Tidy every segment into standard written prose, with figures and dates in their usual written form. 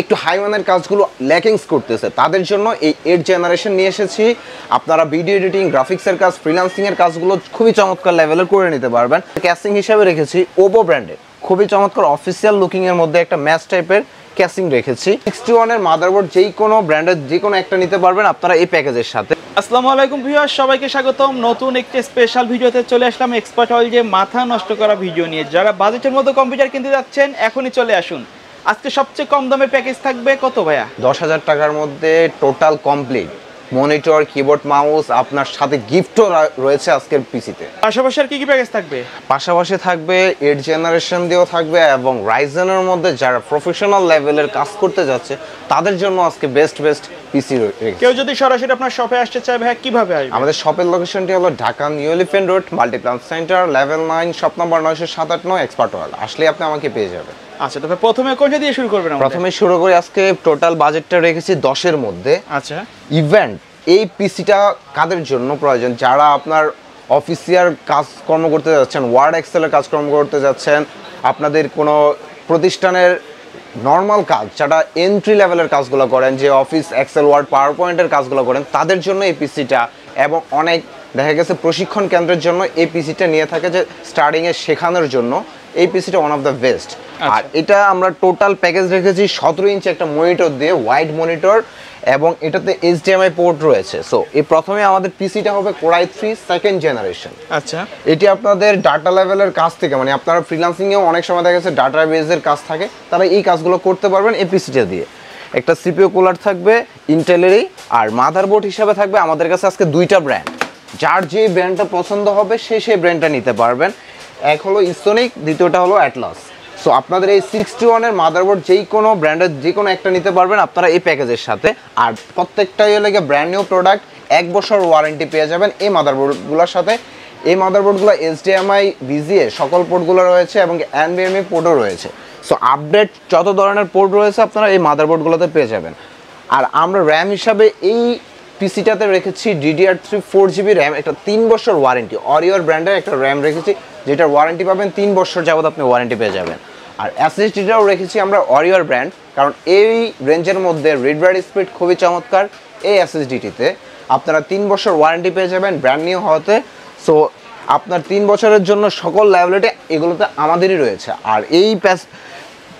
একটু হাই মানের কাজগুলো ল্যাকিংস করতেছে তাদের জন্য এই 8 জেনারেশন নিয়ে এসেছি। আপনারা ভিডিও এডিটিং, গ্রাফিক্সের কাজ, ফ্রিল্যান্সিংয়ের কাজগুলো খুবই চমৎকার লেভেলের করে নিতে পারবেন। ক্যাসিং হিসাবে রেখেছি ওপো ব্র্যান্ডের খুবই চমৎকার অফিসিয়াল লুকিংয়ের মধ্যে একটা ম্যাচ টাইপের ক্যাসিং রেখেছি। 61 এর মাদারবোর্ড যেই কোনো ব্র্যান্ডের যে কোনো একটা নিতে পারবেন আপনারা এই প্যাকেজের সাথে। আসসালামু আলাইকুম ভিউয়ার্স, সবাইকে স্বাগতম। নতুন একটি স্পেশাল ভিডিওতে চলে আসলাম এক্সপার্ট অয়েল যে মাথা নষ্ট করা ভিডিও নিয়ে। যারা বাজেটের মধ্যে কম্পিউটার কিনতে যাচ্ছেন এখনই চলে আসুন। আজকে সবচেয়ে কম দামের প্যাকেজ থাকবে কত ভাইয়া? 10,000 টাকার মধ্যে total complete monitor, keyboard, mouse, আপনার সাথে গিফটও রয়েছে আজকের পিসিতে। পাশাপাশি আর কি কি প্যাকেজ থাকবে? পাশাপাশি থাকবে 8 জেনারেশন দিয়েও থাকবে এবং রাইজেনের মধ্যে যারা প্রফেশনাল লেভেলের কাজ করতে যাচ্ছে তাদের জন্য আজকে বেস্ট পিসি রয়েছে। কেউ যদি সরাসরি আপনার শপে আসতে চায় ভাইয়া কিভাবে আসবে? আমাদের শপের লোকেশনটি হলো Dhaka new elephant road, Multiplan centre, level 9, shop number 997 expert oil. আসলে আপনি আমাকে পেয়ে যাবেন। আচ্ছা, তবে প্রথমে কোনটা দিয়ে শুরু করবেন? প্রথমে শুরু করি, আজকে টোটাল বাজেটটা রেখেছি 10 এর মধ্যে। আচ্ছা, ইভেন্ট এই পিসিটা কাদের জন্য প্রয়োজন? যারা আপনার অফিসিয়াল কাজকর্ম করতে যাচ্ছেন, ওয়ার্ড এক্সেলের কাজকর্ম করতে যাচ্ছেন, আপনাদের কোনো প্রতিষ্ঠানের নর্মাল কাজ যারা এন্ট্রি লেভেলের কাজগুলো করেন, যে অফিস এক্সেল, ওয়ার্ড, পাওয়ার পয়েন্টের কাজগুলো করেন তাদের জন্য এই পিসিটা, এবং অনেক দেখা গেছে প্রশিক্ষণ কেন্দ্রের জন্য এই পিসিটা নিয়ে থাকে যে স্টার্টিংয়ে শেখানোর জন্য এই পিসিটা ওয়ান অফ দ্য বেস্ট। আর এটা আমরা টোটাল প্যাকেজ রেখেছি 17 ইঞ্চি একটা মনিটর দিয়ে, ওয়াইড মনিটর, এবং এটাতে HDMI পোর্ট রয়েছে। সো এই প্রথমে আমাদের পিসিটা হবে Core i3 সেকেন্ড জেনারেশন। আচ্ছা, এটি আপনাদের ডাটা লেভেলের কাজ থেকে, মানে আপনারা ফ্রিল্যান্সিংয়েও অনেক সময় দেখা গেছে ডাটা বেসের কাজ থাকে, তারা এই কাজগুলো করতে পারবেন এই পিসিটা দিয়ে। একটা সিপিইউ কুলার থাকবে ইন্টেলেরই, আর মাদারবোর্ড হিসাবে থাকবে আমাদের কাছে আজকে দুইটা ব্র্যান্ড। যার যে ব্র্যান্ডটা পছন্দ হবে সেই ব্র্যান্ডটা নিতে পারবেন। এক হলো ইসোনিক, দ্বিতীয়টা হলো অ্যাটলাস। সো আপনাদের এই 61 এর মাদারবোর্ড যেই কোনো ব্র্যান্ডের যে কোনো একটা নিতে পারবেন আপনারা এই প্যাকেজের সাথে। আর প্রত্যেকটাই হলে ব্র্যান্ড নিউ প্রোডাক্ট, 1 বছর ওয়ারেন্টি পেয়ে যাবেন এই মাদারবোর্ডগুলোর সাথে। এই মাদারবোর্ডগুলো HDMI, VGA সকল পোর্টগুলো রয়েছে এবং NVMe পোর্টও রয়েছে। সো আপডেট যত ধরনের পোর্ট রয়েছে আপনারা এই মাদারবোর্ডগুলোতে পেয়ে যাবেন। আর আমরা র্যাম হিসাবে এই পিসিটাতে রেখেছি DDR3 4GB র্যাম, একটা 3 বছর ওয়ারেন্টি। অরিওর ব্র্যান্ডের একটা র্যাম রেখেছি যেটার ওয়ারেন্টি পাবেন 3 বছর যাবত আপনি ওয়ারেন্টি পেয়ে যাবেন। আর SSDটাও রেখেছি আমরা অরিওর ব্র্যান্ড, কারণ এই রেঞ্জের মধ্যে রিড রাইট স্পিড খুবই চমৎকার। এই SSDটিতে আপনারা 3 বছর ওয়ারেন্টি পেয়ে যাবেন ব্র্যান্ড নিউ হওয়াতে। সো আপনার 3 বছরের জন্য সকল লাইবিলিটি এগুলোতে আমাদেরই রয়েছে। আর এই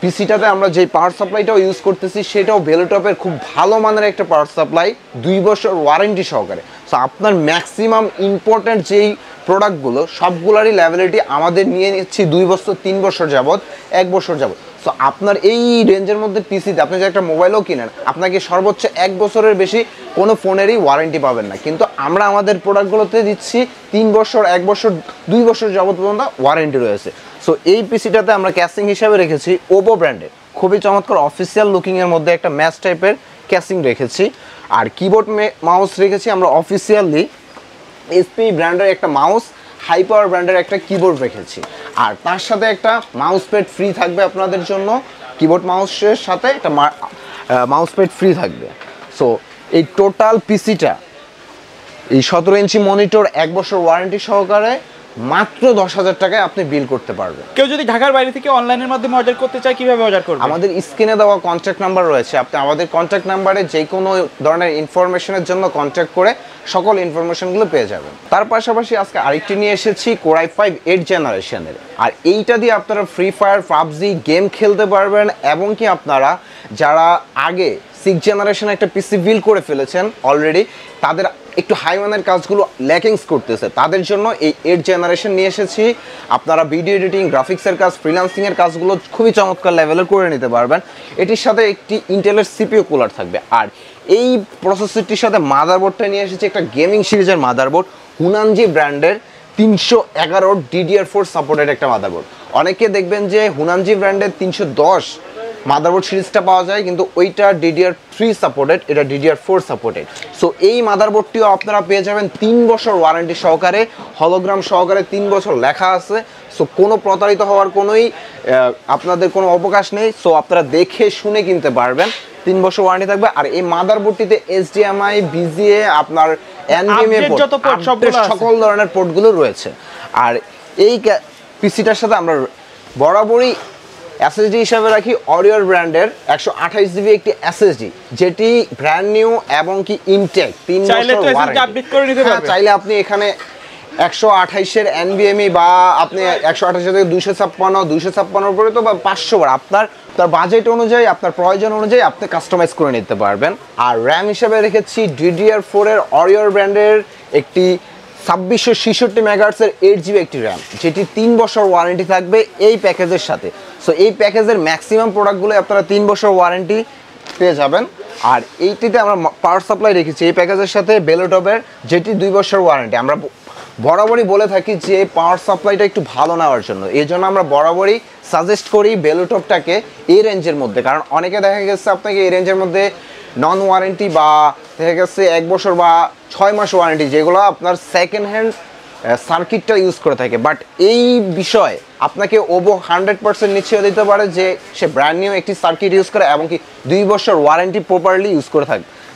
পিসিটাতে আমরা যে পাওয়ার সাপ্লাইটাও ইউজ করতেছি সেটাও ভেলোটপের খুব ভালো মানের একটা পাওয়ার সাপ্লাই, 2 বছর ওয়ারেন্টি সহকারে। সো আপনার ম্যাক্সিমাম ইম্পর্ট্যান্ট যেই প্রোডাক্টগুলো সবগুলোরই লেভেলিটি আমাদের নিয়ে নিচ্ছি 2 বছর, 3 বছর যাবৎ, 1 বছর যাবৎ। সো আপনার এই রেঞ্জের মধ্যে পিসিতে আপনি যে একটা মোবাইলও কিনেন আপনাকে সর্বোচ্চ 1 বছরের বেশি কোনো ফোনেরই ওয়ারেন্টি পাবেন না, কিন্তু আমরা আমাদের প্রোডাক্টগুলোতে দিচ্ছি 3 বছর, 1 বছর, 2 বছর যাবৎ পর্যন্ত ওয়ারেন্টি রয়েছে। সো এই পিসিটাতে আমরা ক্যাসিং হিসাবে রেখেছি ওপো ব্র্যান্ডের খুবই চমৎকার অফিসিয়াল লুকিংয়ের মধ্যে একটা ম্যাচ টাইপের ক্যাসিং রেখেছি। আর কিবোর্ড মাউস রেখেছি আমরা অফিসিয়ালি HP ব্র্যান্ডের একটা মাউস, হাই পাওয়ার ব্র্যান্ডের একটা কিবোর্ড রেখেছি। আর তার সাথে একটা মাউস প্যাড ফ্রি থাকবে আপনাদের জন্য, কিবোর্ড মাউসের সাথে একটা মাউস প্যাড ফ্রি থাকবে। সো এই টোটাল পিসিটা এই 17 ইঞ্চি মনিটর, 1 বছর ওয়ারেন্টি সহকারে মাত্র 10,000 টাকায় আপনি বিল করতে পারবেন। কেউ যদি ঢাকার বাইরে থেকে অনলাইনের মাধ্যমে অর্ডার করতে চায় কিভাবে অর্ডার করবে? আমাদের স্ক্রিনে দেওয়া কন্ট্যাক্ট নাম্বার রয়েছে, আপনি আমাদের কন্ট্যাক্ট নাম্বারে যে কোনো ধরনের ইনফরমেশনের জন্য কন্ট্যাক্ট করে সকল ইনফরমেশনগুলো পেয়ে যাবেন। তার পাশাপাশি আজকে আরেকটি নিয়ে এসেছি Core i5 8 জেনারেশনের। আর এইটা দিয়ে আপনারা ফ্রি ফায়ার, পাবজি গেম খেলতে পারবেন, এবং কি আপনারা যারা আগে 6 জেনারেশন একটা পিসি বিল করে ফেলেছেন অলরেডি, তাদের একটু হাই মানের কাজগুলো ল্যাকিংস করতেছে তাদের জন্য এই 8 জেনারেশন নিয়ে এসেছি। আপনারা ভিডিও এডিটিং, গ্রাফিক্সের কাজ, ফ্রিল্যান্সিংয়ের কাজগুলো খুবই চমৎকার লেভেলের করে নিতে পারবেন। এটির সাথে একটি ইন্টেলের সিপিইউ কুলার থাকবে। আর এই প্রসেসরটির সাথে মাদারবোর্ডটা নিয়ে এসেছি একটা গেমিং সিরিজের মাদারবোর্ড, হুনানজি ব্র্যান্ডের 311 DDR4 সাপোর্টেড একটা মাদারবোর্ড। অনেকে দেখবেন যে হুনানজি ব্র্যান্ডের 310 মাদারবোর্ড সিরিজটা পাওয়া যায়, কিন্তু ওইটা DDR3 সাপোর্টেড, এটা DDR4 সাপোর্টেড। সো এই মাদারবোর্ডটিও আপনারা পেয়ে যাবেন 3 বছর ওয়ারেন্টি সহকারে, হলোগ্রাম সহকারে 3 বছর লেখা আছে। সো কোনো প্রতারিত হওয়ার কোনোই আপনাদের কোনো অবকাশ নেই। সো আপনারা দেখে শুনে কিনতে পারবেন, 3 বছর ওয়ারেন্টি থাকবে। আর এই মাদারবোর্ডটিতে HDMI, VGA, আপনার NVMe পোর্ট, সকল ধরনের পোর্টগুলো রয়েছে। আর এই পিসিটার সাথে আমরা বরাবরই এসএসডি হিসাবে রাখি অরিওর ব্র্যান্ডের 128GB একটি এসএসডি, যেটি ব্র্যান্ড নিউ এবং কি ইনটেক 3 বছর ওয়ারেন্টি। আপডেট করে নিতে পারবেন। চাইলে আপনি এখানে 128 এর NVMe বা আপনি 128 থেকে 256 256 পরে তো বা 500 বার আপনার তার বাজেট অনুযায়ী আপনার প্রয়োজন অনুযায়ী আপনি কাস্টমাইজ করে নিতে পারবেন। আর র্যাম হিসেবে রেখেছি DDR4 এর অরিওর ব্র্যান্ডের একটি 2666 মেগাহার্টজের 8GB একটি র্যাম, যেটি 3 বছর ওয়ারেন্টি থাকবে এই প্যাকেজের সাথে। সো এই প্যাকেজের ম্যাক্সিমাম প্রোডাক্টগুলো আপনারা 3 বছর ওয়ারেন্টি পেয়ে যাবেন। আর এইটিতে আমরা পাওয়ার সাপ্লাই রেখেছি এই প্যাকেজের সাথে বেলোটপের, যেটি 2 বছর ওয়ারেন্টি। আমরা বরাবরই বলে থাকি যে পাওয়ার সাপ্লাইটা একটু ভালো নেওয়ার জন্য, এই জন্য আমরা বরাবরই সাজেস্ট করি বেলোটপটাকে এই রেঞ্জের মধ্যে, কারণ অনেকে দেখা গেছে আপনাকে এই রেঞ্জের মধ্যে নন ওয়ারেন্টি বা দেখা গেছে 1 বছর বা 6 মাস ওয়ারেন্টি, যেগুলো আপনার সেকেন্ড হ্যান্ড সার্কিটটা ইউজ করে থাকে। বাট এই বিষয়ে আপনাকে ওভো 100% নিশ্চয় দিতে পারে যে সে ব্র্যান্ড নিউ একটি সার্কিট ইউজ করে এবং কি 2 বছর ওয়ারেন্টি প্রপারলি ইউজ করে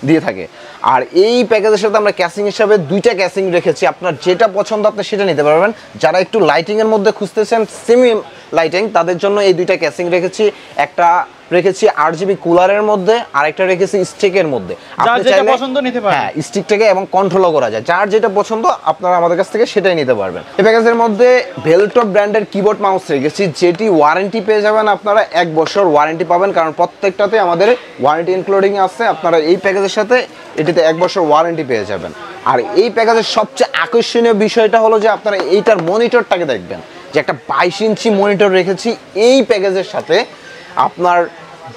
দিয়ে থাকে। আর এই প্যাকেজের সাথে আমরা ক্যাসিং হিসাবে 2টা ক্যাসিং রেখেছি, আপনার যেটা পছন্দ আপনি সেটা নিতে পারবেন। যারা একটু লাইটিংয়ের মধ্যে খুঁজতেছেন সেমি লাইটিং, তাদের জন্য এই 2টা ক্যাসিং রেখেছি। একটা রেখেছি 8GB কুলারের মধ্যে, আরেকটা রেখেছি স্টিকের মধ্যে। আপনি যেটা পছন্দ নিতে পারবেন। হ্যাঁ, স্টিক থেকে এবং কন্ট্রোলও করা যায়, যার যেটা পছন্দ আপনারা আমাদের কাছ থেকে সেটাই নিতে পারবেন। এই প্যাকেজের মধ্যে বেলটপ ব্র্যান্ডের কিবোর্ড মাউস রেখেছি, যেটি ওয়ারেন্টি পেয়ে যাবেন আপনারা 1 বছর ওয়ারেন্টি পাবেন, কারণ প্রত্যেকটাতে আমাদের ওয়ারেন্টি ইনক্লুডিং আছে। আপনারা এই প্যাকেজের সাথে এটিতে 1 বছর ওয়ারেন্টি পেয়ে যাবেন। আর এই প্যাকেজের সবচেয়ে আকর্ষণীয় বিষয়টা হলো যে আপনারা এইটার মনিটরটাকে দেখবেন, যে একটা 22 ইঞ্চি মনিটর রেখেছি এই প্যাকেজের সাথে। আপনার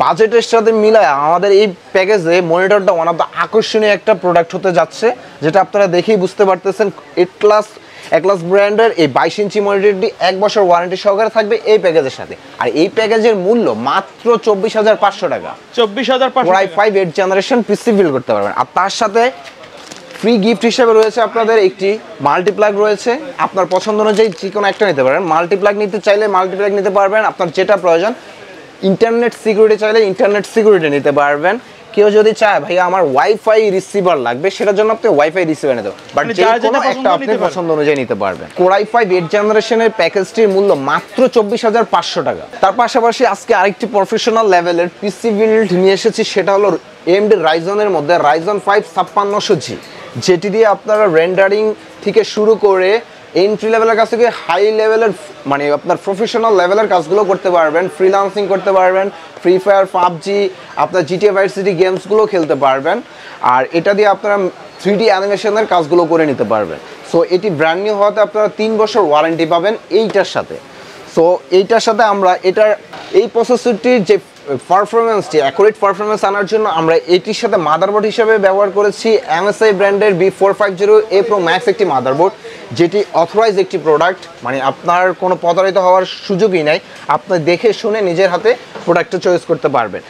বাজেটের সাথে মিলায় আমাদের এই প্যাকেজে মনিটরটা ওয়ান অফ দ্য আকর্ষণীয় একটা প্রোডাক্ট হতে যাচ্ছে, যেটা আপনারা দেখেই বুঝতে পারতেছেন। এক্লাস ব্র্যান্ডের এই 22 ইঞ্চি মনিটরটি 1 বছর ওয়ারেন্টি সহকারে থাকবে এই প্যাকেজের সাথে। আর এই প্যাকেজের মূল্য মাত্র 24,500 টাকা। 24,500 Core i5 8th generation PC build করতে পারবেন। আর তার সাথে ফ্রি গিফট হিসেবে রয়েছে আপনাদের একটি মাল্টিপ্লাগ রয়েছে, আপনার পছন্দ অনুযায়ী যে কোনো একটা নিতে পারেন। মাল্টিপ্লাগ নিতে চাইলে মাল্টিপ্লাগ নিতে পারবেন, আপনার যেটা প্রয়োজন। ইন্টারনেট সিকিউরিটি চাইলে ইন্টারনেট সিকিউরিটি নিতে পারবেন। কেউ যদি চায় ভাই আমার ওয়াইফাই রিসিভার লাগবে, সেটার জন্য আপনি ওয়াইফাই রিসিভার নিতে পারবেন, বাট যে কোনো একটা আপনি পছন্দ অনুযায়ী নিতে পারবেন। Core i5 8th জেনারেশনের প্যাকেজটির মূল্য মাত্র 24,500 টাকা। তার পাশাপাশি আজকে আরেকটি প্রফেশনাল লেভেলের পিসি বিল্ড নিয়ে এসেছি, সেটা হলো AMD রাইজনের মধ্যে Ryzen 5 5600G, যেটি দিয়ে আপনারা রেন্ডারিং থেকে শুরু করে এন্ট্রি লেভেলের কাছ থেকে হাই লেভেলের মানে আপনার প্রফেশনাল লেভেলের কাজগুলো করতে পারবেন, ফ্রিল্যান্সিং করতে পারবেন, ফ্রি ফায়ার, পাবজি, আপনার GTA ভাইস সিটি গেমসগুলো খেলতে পারবেন। আর এটা দিয়ে আপনারা 3D অ্যানিমেশনের কাজগুলো করে নিতে পারবেন। সো এটি ব্র্যান্ড নিউ হওয়াতে আপনারা 3 বছর ওয়ারেন্টি পাবেন এইটার সাথে। সো এইটার সাথে আমরা এই প্রসেসরটির যে পারফরমেন্সটি অ্যাকুরেট পারফরমেন্স আনার জন্য আমরা এটির সাথে মাদারবোর্ড হিসেবে ব্যবহার করেছি MSI ব্র্যান্ডের B450A Pro Max একটি মাদারবোর্ড, যেটি অথরাইজ একটি প্রোডাক্ট, মানে আপনার কোনো প্রতারিত হওয়ার সুযোগই নাই। আপনি দেখে শুনে নিজের হাতে প্রোডাক্টটা চয়েস করতে পারবেন।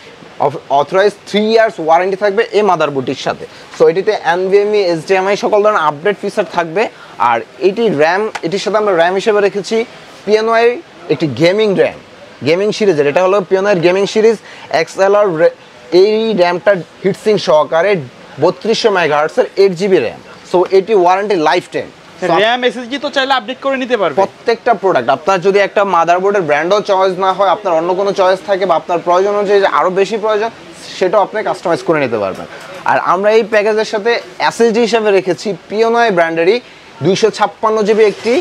অথরাইজ 3 ইয়ার্স ওয়ারেন্টি থাকবে এই মাদারবোর্ডটির সাথে। সো এটিতে NVMe HDMI সকল ধরনের আপডেট ফিচার থাকবে। আর এটির সাথে আমরা র্যাম হিসেবে রেখেছি PNY একটি গেমিং সিরিজের, এটা হলো পিওনিয়ার গেমিং সিরিজ XLR। এই র্যামটা হিটসিং সহকারে 3200 মেগাহার্টজের 8GB র্যাম। সো এটি warranty life time. RAM SSD তো চাইলে আপডেট করে নিতে পারবেন। প্রত্যেকটা প্রোডাক্ট আপনার যদি একটা মাদারবোর্ডের ব্র্যান্ডও চয়েস না হয়, আপনার অন্য কোনো চয়েস থাকে বা আপনার প্রয়োজন অনুযায়ী আরও বেশি প্রয়োজন, সেটাও আপনি কাস্টমাইজ করে নিতে পারবেন। আর আমরা এই প্যাকেজের সাথে SSD হিসেবে রেখেছি পিওনয় ব্র্যান্ডেরই 256GB একটি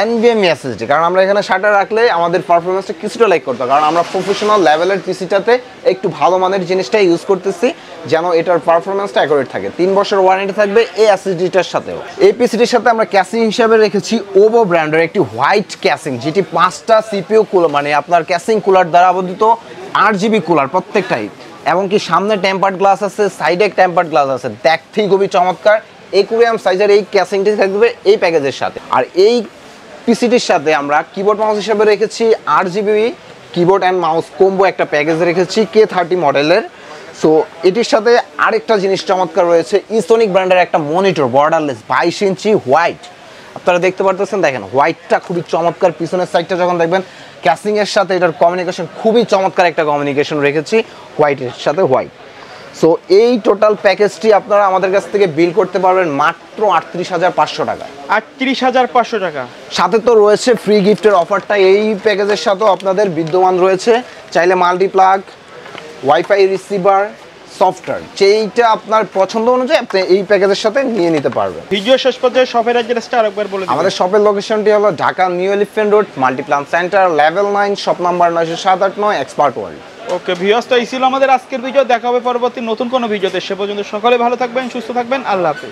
NVMe SSD, কারণ আমরা এখানে শাটার রাখলে আমাদের পারফরমেন্সটা কিছুটা লাইক করতে, কারণ আমরা প্রফেশনাল লেভেলের পিসিটাতে একটু ভালো মানের জিনিসটাই ইউজ করতেছি, যেন এটার পারফরমেন্সটা অ্যাকুরেট থাকে। 3 বছর ওয়ারেন্টি থাকবে এই SSDটার সাথেও। এই পিসিটির সাথে আমরা ক্যাসিং হিসাবে রেখেছি ওভো ব্র্যান্ডের একটি হোয়াইট ক্যাসিং, যেটি 5টা CPU কুলার, মানে আপনার ক্যাসিং কুলার দ্বারা আবদ্ধ 8GB কুলার প্রত্যেকটাই, এবং কি সামনে টেম্পার্ড গ্লাস আছে, সাইডে টেম্পার্ড গ্লাস আছে, দেখতেই খুবই চমৎকার। একুরিয়াম সাইজের এই ক্যাসিংটি থাকবে এই প্যাকেজের সাথে। আর এই পিসিটির সাথে আমরা কিবোর্ড মাউস হিসেবে রেখেছি 8GB keyboard and mouse combo একটা প্যাকেজ রেখেছি K30 মডেলের। সো এটির সাথে আরেকটা জিনিস চমৎকার রয়েছে, ইসোনিক ব্র্যান্ডের একটা মনিটর বর্ডারলেস 22 ইঞ্চি হোয়াইট। আপনারা দেখতে পারতেছেন, দেখেন হোয়াইটটা খুবই চমৎকার। পিছনের সাইডটা যখন দেখবেন ক্যাসিংয়ের সাথে এটার কমিউনিকেশন খুবই চমৎকার একটা কমিউনিকেশন রেখেছি হোয়াইটের সাথে হোয়াইট। সো এই টোটাল প্যাকেজটি আপনারা আমাদের কাছ থেকে বিল করতে পারবেন মাত্র 38,500 টাকা। 38,500 টাকা। সাথে তো রয়েছে ফ্রি গিফটের অফারটা এই প্যাকেজের সাথেও আপনাদের বিদ্যমান রয়েছে। চাইলে মাল্টিপ্লাগ, ওয়াইফাই রিসিভার, সফটওয়্যার যেইটা আপনার পছন্দ অনুযায়ী আপনি এই প্যাকেজের সাথে নিয়ে নিতে পারবেন। ভিডিও শেষ পর্যায়ে শপের অ্যাড্রেসটা আরেকবার বলে দিন। আমাদের শপের লোকেশনটি হলো Dhaka new elephant road, Multiplan centre, level 9, shop number 90789, expert world. Okay viewers, তো এই ছিল আমাদের আজকের ভিডিও। দেখা হবে পরবর্তী নতুন কোনো ভিডিওতে। সে পর্যন্ত সকলে ভালো থাকবেন, সুস্থ থাকবেন। আল্লাহ হাফেজ।